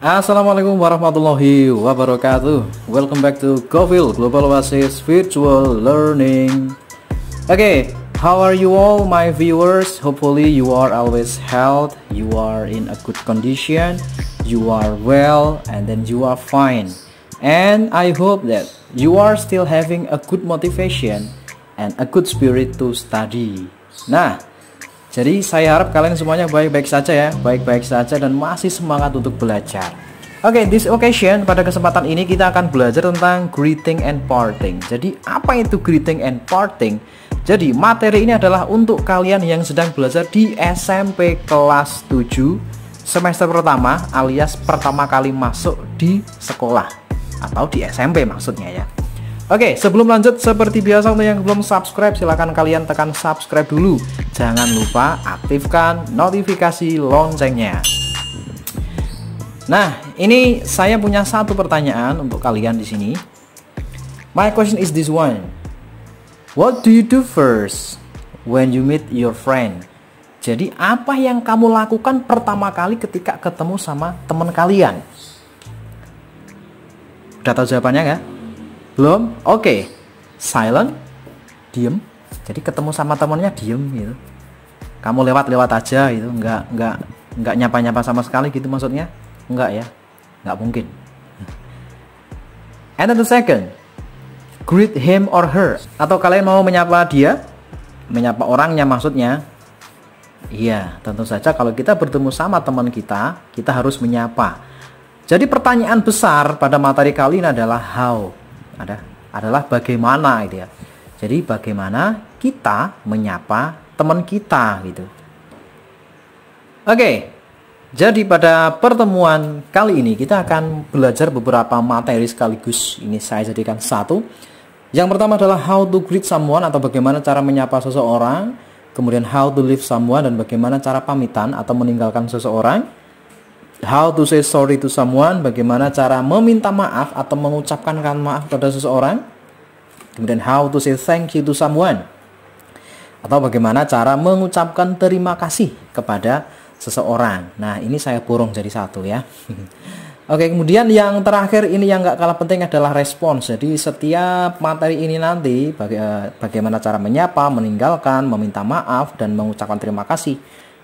Assalamualaikum warahmatullahi wabarakatuh. Welcome back to Govil Global Oasis Virtual Learning. Okay, how are you all my viewers? Hopefully you are always healthy, you are in a good condition, you are well, and then you are fine. And I hope that you are still having a good motivation and a good spirit to study. Nah, jadi saya harap kalian semuanya baik-baik saja ya, baik-baik saja dan masih semangat untuk belajar. Oke, this occasion pada kesempatan ini kita akan belajar tentang greeting and parting. Jadi apa itu greeting and parting? Jadi materi ini adalah untuk kalian yang sedang belajar di SMP kelas 7 semester pertama alias pertama kali masuk di sekolah atau di SMP maksudnya ya. Oke, sebelum lanjut seperti biasa untuk yang belum subscribe silahkan kalian tekan subscribe dulu. Jangan lupa aktifkan notifikasi loncengnya. Nah, ini saya punya satu pertanyaan untuk kalian di sini. My question is this one. What do you do first when you meet your friend? Jadi apa yang kamu lakukan pertama kali ketika ketemu sama teman kalian? Udah tahu jawabannya nggak? Belum? Oke. Silent, diem. Jadi ketemu sama temennya diem gitu. Kamu lewat-lewat aja gitu, nggak nyapa-nyapa sama sekali gitu maksudnya? Enggak ya? Nggak mungkin. And then the second, greet him or her. Atau kalian mau menyapa dia? Menyapa orangnya maksudnya? Iya, tentu saja kalau kita bertemu sama teman kita harus menyapa. Jadi pertanyaan besar pada materi kali ini adalah how. Adalah bagaimana gitu ya. Jadi bagaimana kita menyapa teman kita gitu. Oke. Jadi pada pertemuan kali ini kita akan belajar beberapa materi sekaligus. Ini saya jadikan satu. Yang pertama adalah how to greet someone atau bagaimana cara menyapa seseorang. Kemudian how to leave someone dan bagaimana cara pamitan atau meninggalkan seseorang. How to say sorry to someone, bagaimana cara meminta maaf atau mengucapkan maaf pada seseorang. Kemudian how to say thank you to someone, atau bagaimana cara mengucapkan terima kasih kepada seseorang. Nah, ini saya borong jadi satu ya. Oke, kemudian yang terakhir ini yang gak kalah penting adalah respons. Jadi setiap materi ini nanti bagaimana cara menyapa, meninggalkan, meminta maaf, dan mengucapkan terima kasih,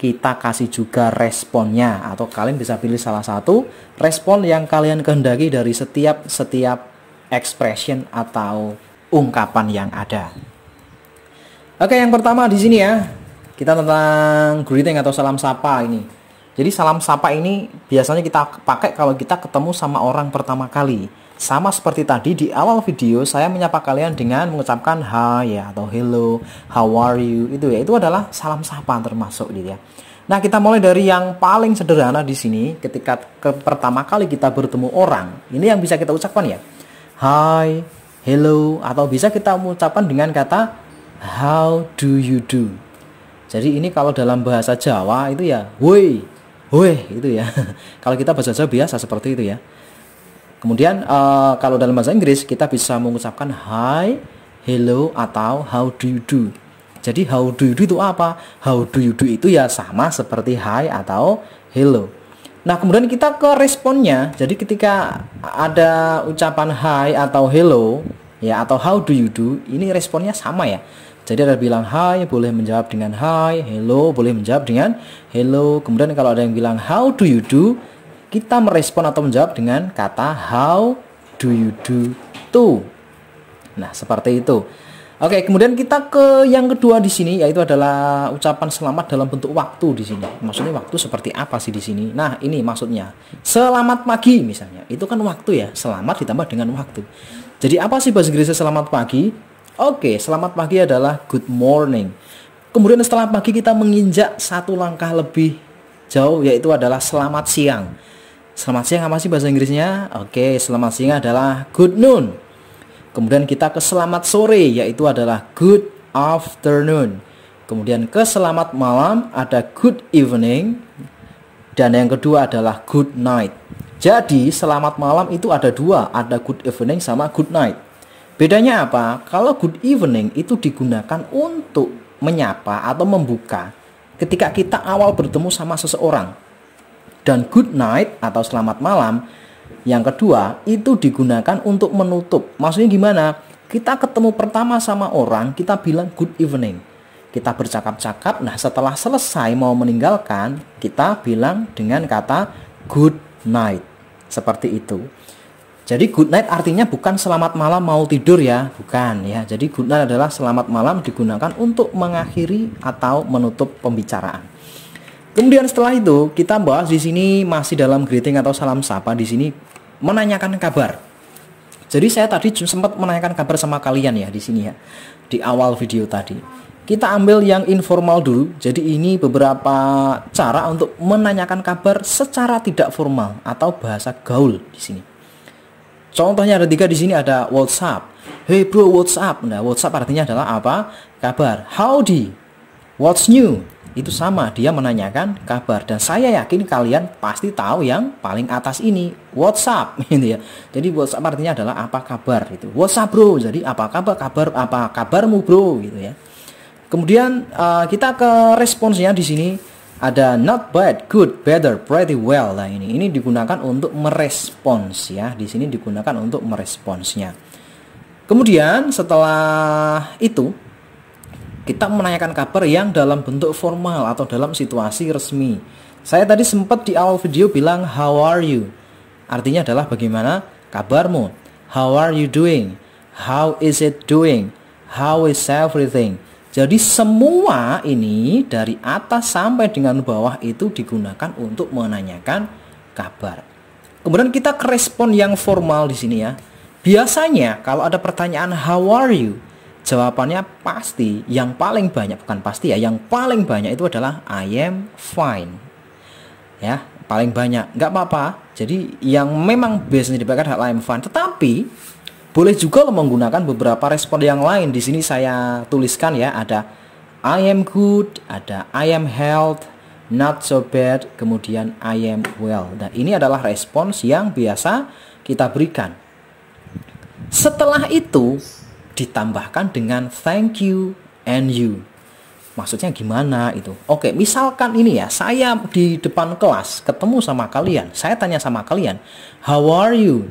kita kasih juga responnya, atau kalian bisa pilih salah satu respon yang kalian kehendaki dari setiap expression atau ungkapan yang ada. Oke, yang pertama di sini ya, kita tentang greeting atau salam sapa ini. Jadi salam sapa ini biasanya kita pakai kalau kita ketemu sama orang pertama kali. Sama seperti tadi di awal video saya menyapa kalian dengan mengucapkan hi ya atau hello, how are you, itu adalah salam sapa termasuk gitu ya. Nah, kita mulai dari yang paling sederhana di sini ketika pertama kali kita bertemu orang. Ini yang bisa kita ucapkan ya. Hi, hello, atau bisa kita mengucapkan dengan kata how do you do. Jadi ini kalau dalam bahasa Jawa itu ya woi, itu ya. Kalau kita bahasa Jawa biasa seperti itu ya. Kemudian kalau dalam bahasa Inggris kita bisa mengucapkan hi, hello, atau how do you do. Jadi how do you do itu apa? How do you do itu ya sama seperti hi atau hello. Nah, kemudian kita ke responnya. Jadi ketika ada ucapan hi atau hello ya atau how do you do, ini responnya sama ya. Jadi ada bilang hi boleh menjawab dengan hi, hello boleh menjawab dengan hello. Kemudian kalau ada yang bilang how do you do, kita merespon atau menjawab dengan kata how do you do too. Nah, seperti itu. Oke, kemudian kita ke yang kedua di sini yaitu adalah ucapan selamat dalam bentuk waktu di sini. Maksudnya waktu seperti apa sih di sini? Nah, ini maksudnya selamat pagi misalnya. Itu kan waktu ya, selamat ditambah dengan waktu. Jadi apa sih bahasa Inggrisnya selamat pagi? Oke, selamat pagi adalah good morning. Kemudian setelah pagi kita menginjak satu langkah lebih jauh yaitu adalah selamat siang. Selamat siang apa sih bahasa Inggrisnya? Oke, selamat siang adalah good noon. Kemudian kita ke selamat sore yaitu adalah good afternoon. Kemudian ke selamat malam ada good evening. Dan yang kedua adalah good night. Jadi selamat malam itu ada dua, ada good evening sama good night. Bedanya apa? Kalau good evening itu digunakan untuk menyapa atau membuka ketika kita awal bertemu sama seseorang. Dan good night atau selamat malam yang kedua itu digunakan untuk menutup. Maksudnya gimana? Kita ketemu pertama sama orang, kita bilang good evening. Kita bercakap-cakap, nah setelah selesai mau meninggalkan, kita bilang dengan kata good night. Seperti itu. Jadi good night artinya bukan selamat malam mau tidur ya, bukan ya. Jadi good night adalah selamat malam digunakan untuk mengakhiri atau menutup pembicaraan. Kemudian setelah itu kita bahas di sini masih dalam greeting atau salam sapa, di sini menanyakan kabar. Jadi saya tadi sempat menanyakan kabar sama kalian ya di sini ya, di awal video tadi. Kita ambil yang informal dulu. Jadi ini beberapa cara untuk menanyakan kabar secara tidak formal atau bahasa gaul di sini. Contohnya ada 3 di sini, ada WhatsApp. Hey bro, WhatsApp. Nah, WhatsApp artinya adalah apa? Kabar. Howdy. What's new? Itu sama, dia menanyakan kabar. Dan saya yakin kalian pasti tahu yang paling atas ini, WhatsApp gitu ya. Jadi WhatsApp artinya adalah apa kabar itu. WhatsApp bro. Jadi apa kabar apa kabarmu bro gitu ya. Kemudian kita ke responsnya di sini ada not bad, good, better, pretty well. Nah ini digunakan untuk merespons ya. Di sini digunakan untuk meresponsnya. Kemudian setelah itu kita menanyakan kabar yang dalam bentuk formal atau dalam situasi resmi. Saya tadi sempat di awal video bilang how are you? Artinya adalah bagaimana kabarmu? How are you doing? How is it doing? How is everything? Jadi semua ini dari atas sampai dengan bawah itu digunakan untuk menanyakan kabar. Kemudian kita ke respon yang formal di sini ya. Biasanya kalau ada pertanyaan how are you? Jawabannya pasti yang paling banyak, bukan pasti ya, yang paling banyak itu adalah I am fine. Ya, paling banyak. Nggak apa-apa. Jadi yang memang biasanya dipakai adalah I am fine. Tetapi boleh juga menggunakan beberapa respon yang lain. Di sini saya tuliskan ya, ada I am good, ada I am health, not so bad, kemudian I am well. Nah, ini adalah respons yang biasa kita berikan. Setelah itu ditambahkan dengan thank you and you. Maksudnya gimana itu? Oke, misalkan ini ya, saya di depan kelas ketemu sama kalian, saya tanya sama kalian, how are you?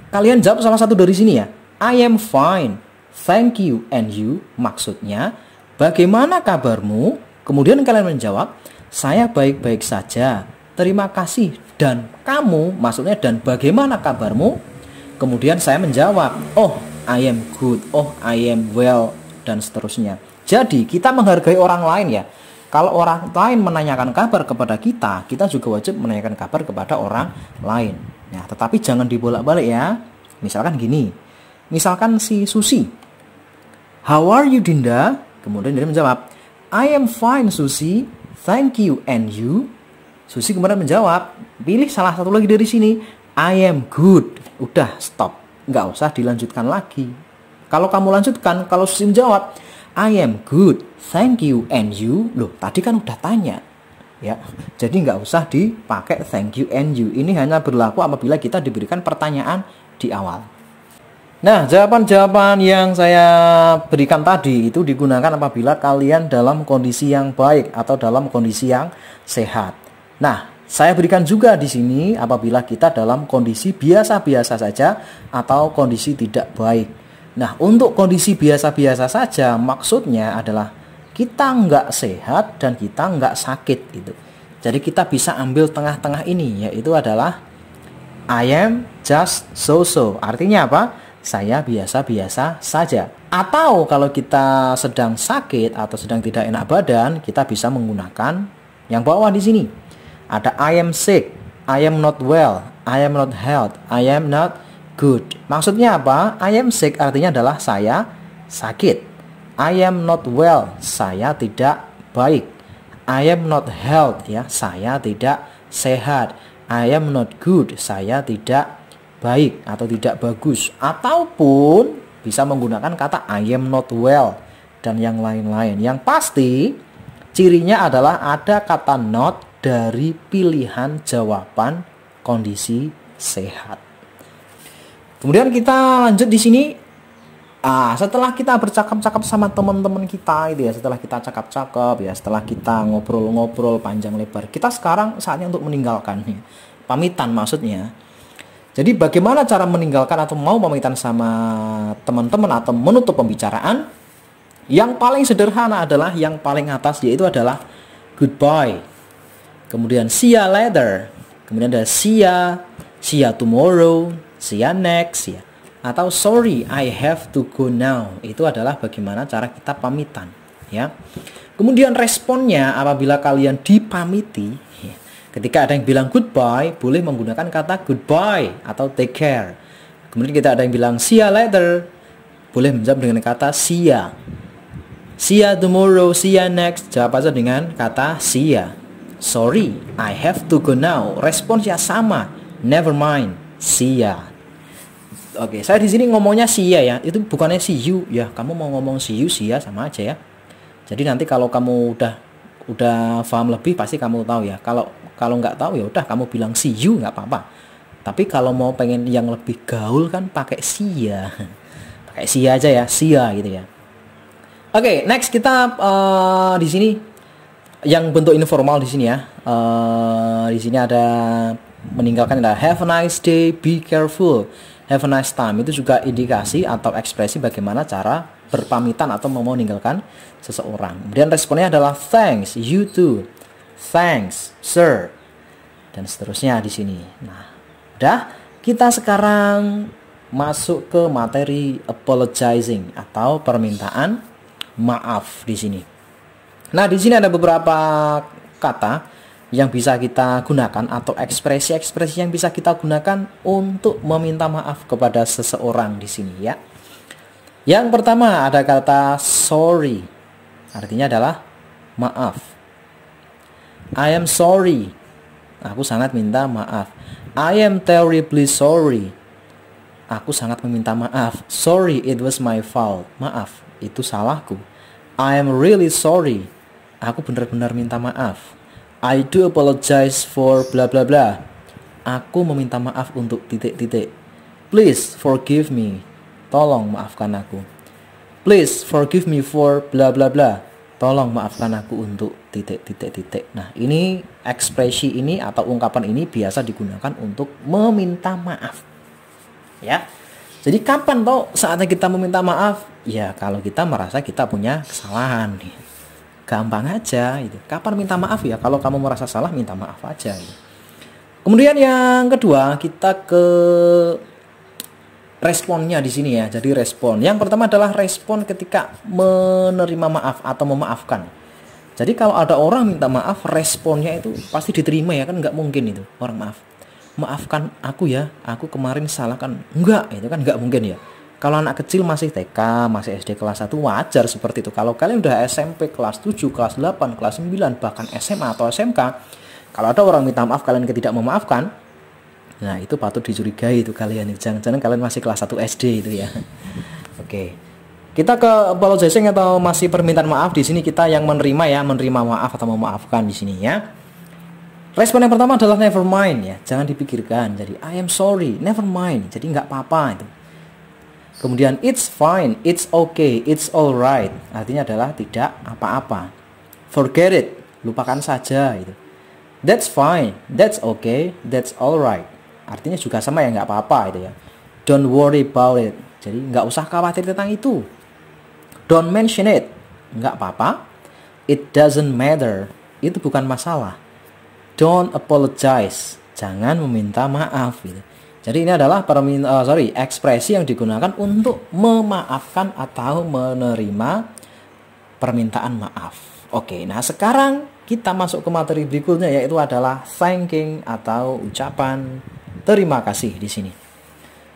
Kalian jawab salah satu dari sini ya. I am fine, thank you and you. Maksudnya bagaimana kabarmu? Kemudian kalian menjawab, saya baik-baik saja, terima kasih. Dan kamu, maksudnya dan bagaimana kabarmu? Kemudian saya menjawab, oh I am good, oh I am well, dan seterusnya. Jadi kita menghargai orang lain ya. Kalau orang lain menanyakan kabar kepada kita, kita juga wajib menanyakan kabar kepada orang lain. Nah, tetapi jangan dibolak-balik ya. Misalkan gini. Misalkan si Susi, how are you Dinda? Kemudian dia menjawab, I am fine Susi, thank you and you. Susi kemudian menjawab, pilih salah satu lagi dari sini, I am good. Udah, stop. Nggak usah dilanjutkan lagi. Kalau kamu lanjutkan, kalau Susi menjawab, I am good, thank you and you. Loh, tadi kan udah tanya. Ya, jadi nggak usah dipakai thank you and you. Ini hanya berlaku apabila kita diberikan pertanyaan di awal. Nah, jawaban-jawaban yang saya berikan tadi itu digunakan apabila kalian dalam kondisi yang baik atau dalam kondisi yang sehat. Nah, saya berikan juga di sini apabila kita dalam kondisi biasa-biasa saja atau kondisi tidak baik. Nah, untuk kondisi biasa-biasa saja maksudnya adalah kita nggak sehat dan kita nggak sakit gitu. Jadi kita bisa ambil tengah-tengah ini, yaitu adalah I am just so-so. Artinya apa? Saya biasa-biasa saja. Atau kalau kita sedang sakit atau sedang tidak enak badan, kita bisa menggunakan yang bawah di sini. Ada I am sick, I am not well, I am not health, I am not good. Maksudnya apa? I am sick artinya adalah saya sakit. I am not well, saya tidak baik. I am not health, ya, saya tidak sehat. I am not good, saya tidak baik atau tidak bagus. Ataupun bisa menggunakan kata I am not well dan yang lain-lain. Yang pasti cirinya adalah ada kata not dari pilihan jawaban kondisi sehat. Kemudian kita lanjut di sini. Setelah kita bercakap-cakap sama teman-teman kita gitu ya, setelah kita cakap-cakap ya, setelah kita ngobrol-ngobrol panjang lebar, kita sekarang saatnya untuk meninggalkan ya. Pamitan maksudnya. Jadi bagaimana cara meninggalkan atau mau pamitan sama teman-teman atau menutup pembicaraan? Yang paling sederhana adalah yang paling atas, yaitu adalah goodbye. Kemudian see ya later. Kemudian ada see ya tomorrow, see ya next ya. Atau sorry, I have to go now. Itu adalah bagaimana cara kita pamitan, ya. Kemudian responnya apabila kalian dipamiti, ya, ketika ada yang bilang goodbye, boleh menggunakan kata goodbye atau take care. Kemudian kita ada yang bilang see ya later, boleh menjawab dengan kata see ya. See ya tomorrow, see ya next, jawab aja dengan kata see ya. Sorry, I have to go now. Responsnya sama, never mind, see ya. Oke, saya di sini ngomongnya see ya, itu bukannya see you ya. Kamu mau ngomong see you, see ya sama aja ya. Jadi nanti kalau kamu udah paham lebih, pasti kamu tahu ya. Kalau nggak tahu ya udah kamu bilang see you nggak apa-apa. Tapi kalau mau pengen yang lebih gaul kan pakai see ya. Pakai see aja ya, see ya gitu ya. Oke, next kita di sini yang bentuk informal di sini ya. Di sini ada meninggalkan, ada have a nice day, be careful. Have a nice time itu juga indikasi atau ekspresi bagaimana cara berpamitan atau mau meninggalkan seseorang. Kemudian responnya adalah thanks, you too, thanks, sir, dan seterusnya di sini. Nah, udah, kita sekarang masuk ke materi apologizing atau permintaan maaf di sini. Nah, di sini ada beberapa kata yang bisa kita gunakan atau ekspresi-ekspresi yang bisa kita gunakan untuk meminta maaf kepada seseorang di sini ya. Yang pertama ada kata sorry. Artinya adalah maaf. I am sorry. Aku sangat minta maaf. I am terribly sorry. Aku sangat meminta maaf. Sorry, it was my fault. Maaf, itu salahku. I am really sorry. Aku benar-benar minta maaf. I do apologize for bla bla bla. Aku meminta maaf untuk titik-titik. Please forgive me. Tolong maafkan aku. Please forgive me for bla bla bla. Tolong maafkan aku untuk titik-titik-titik. Nah, ini ekspresi ini atau ungkapan ini biasa digunakan untuk meminta maaf. Ya. Jadi kapan toh saatnya kita meminta maaf? Ya, kalau kita merasa kita punya kesalahan nih. Gampang aja gitu. Kapan minta maaf ya? Kalau kamu merasa salah, minta maaf aja gitu. Kemudian yang kedua, kita ke responnya di sini ya. Jadi respon. Yang pertama adalah respon ketika menerima maaf atau memaafkan. Jadi kalau ada orang minta maaf, responnya itu pasti diterima ya, kan nggak mungkin itu orang maafkan aku ya, aku kemarin salah kan. Enggak, itu kan nggak mungkin ya. Kalau anak kecil masih TK, masih SD kelas 1 wajar seperti itu. Kalau kalian udah SMP kelas 7, kelas 8, kelas 9, bahkan SMA atau SMK, kalau ada orang minta maaf kalian tidak memaafkan, nah itu patut dicurigai itu kalian. Jangan-jangan kalian masih kelas 1 SD itu ya. Oke. Kita ke apologizing atau masih permintaan maaf. Di sini kita yang menerima ya, menerima maaf atau memaafkan di sini ya. Respon yang pertama adalah never mind ya. Jangan dipikirkan. Jadi I am sorry, never mind. Jadi nggak apa-apa itu. Kemudian it's fine, it's okay, it's alright. Artinya adalah tidak apa-apa. Forget it, lupakan saja itu. That's fine, that's okay, that's alright. Artinya juga sama ya, nggak apa-apa itu ya. Don't worry about it. Jadi nggak usah khawatir tentang itu. Don't mention it. Nggak apa-apa. It doesn't matter. Itu bukan masalah. Don't apologize. Jangan meminta maaf gitu. Jadi ini adalah ekspresi yang digunakan untuk memaafkan atau menerima permintaan maaf. Oke, nah sekarang kita masuk ke materi berikutnya, yaitu adalah thanking atau ucapan terima kasih di sini.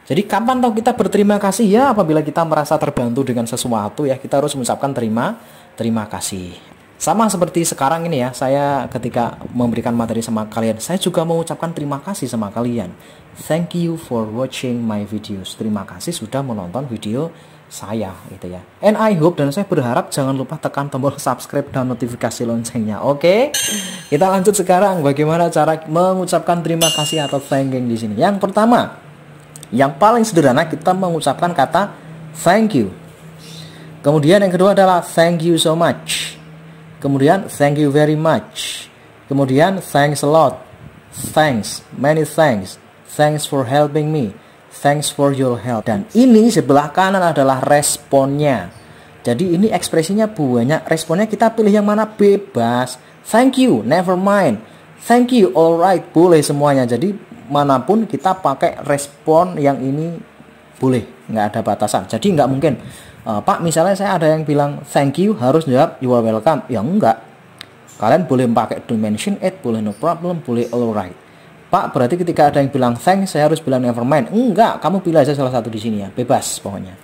Jadi kapan tahu kita berterima kasih ya? Apabila kita merasa terbantu dengan sesuatu ya, kita harus mengucapkan terima kasih. Sama seperti sekarang ini ya, saya ketika memberikan materi sama kalian, saya juga mengucapkan terima kasih sama kalian. Thank you for watching my videos. Terima kasih sudah menonton video saya gitu ya. And I hope, dan saya berharap jangan lupa tekan tombol subscribe dan notifikasi loncengnya. Oke? Kita lanjut sekarang bagaimana cara mengucapkan terima kasih atau thanking di sini. Yang pertama, yang paling sederhana, kita mengucapkan kata thank you. Kemudian yang kedua adalah thank you so much. Kemudian thank you very much. Kemudian thanks a lot. Thanks, many thanks. Thanks for helping me. Thanks for your help. Dan ini sebelah kanan adalah responnya. Jadi ini ekspresinya banyak, responnya kita pilih yang mana, bebas. Thank you, never mind. Thank you, alright, boleh semuanya. Jadi manapun kita pakai respon yang ini boleh, nggak ada batasan. Jadi nggak mungkin, Pak misalnya saya ada yang bilang thank you, harus jawab you are welcome. Ya enggak. Kalian boleh pakai to mention it, boleh no problem, boleh alright. Pak berarti ketika ada yang bilang thanks saya harus bilang never mind. Enggak, kamu pilih aja salah satu di sini ya, bebas pokoknya.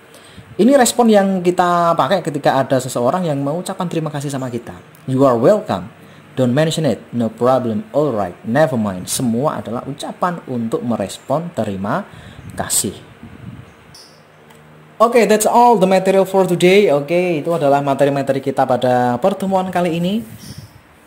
Ini respon yang kita pakai ketika ada seseorang yang mengucapkan terima kasih sama kita. You are welcome, don't mention it, no problem, alright, never mind. Semua adalah ucapan untuk merespon terima kasih. Oke, that's all the material for today. Oke, itu adalah materi-materi kita pada pertemuan kali ini.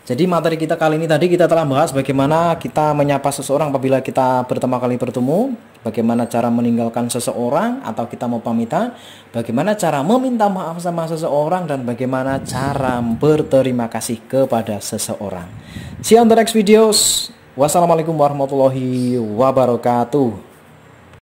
Jadi materi kita kali ini tadi kita telah bahas bagaimana kita menyapa seseorang apabila kita pertama kali bertemu, bagaimana cara meninggalkan seseorang atau kita mau pamitan, bagaimana cara meminta maaf sama seseorang, dan bagaimana cara berterima kasih kepada seseorang. See you on the next videos. Wassalamualaikum warahmatullahi wabarakatuh.